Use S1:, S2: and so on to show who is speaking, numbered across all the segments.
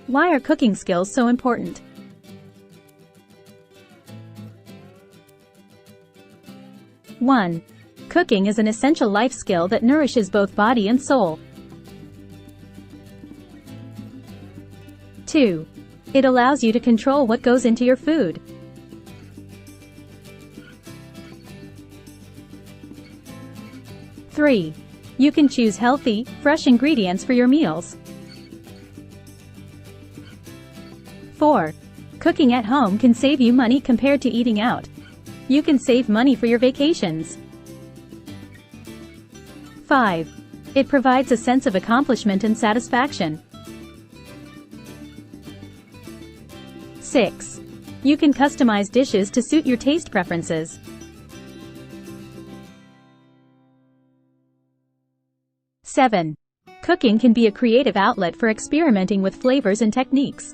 S1: Why are cooking skills so important? One. Cooking is an essential life skill that nourishes both body and soul. 2. It allows you to control what goes into your food. 3. You can choose healthy, fresh ingredients for your meals. 4. Cooking at home can save you money compared to eating out. You can save money for your vacations. 5. It provides a sense of accomplishment and satisfaction. 6. You can customize dishes to suit your taste preferences. 7. Cooking can be a creative outlet for experimenting with flavors and techniques.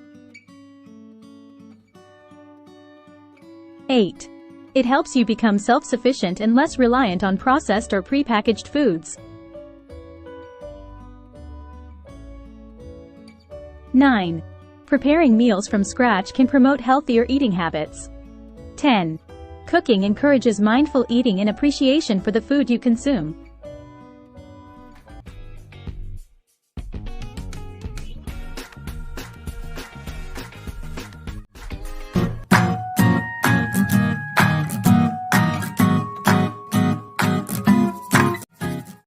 S1: 8. It helps you become self-sufficient and less reliant on processed or prepackaged foods. 9. Preparing meals from scratch can promote healthier eating habits. 10. Cooking encourages mindful eating and appreciation for the food you consume.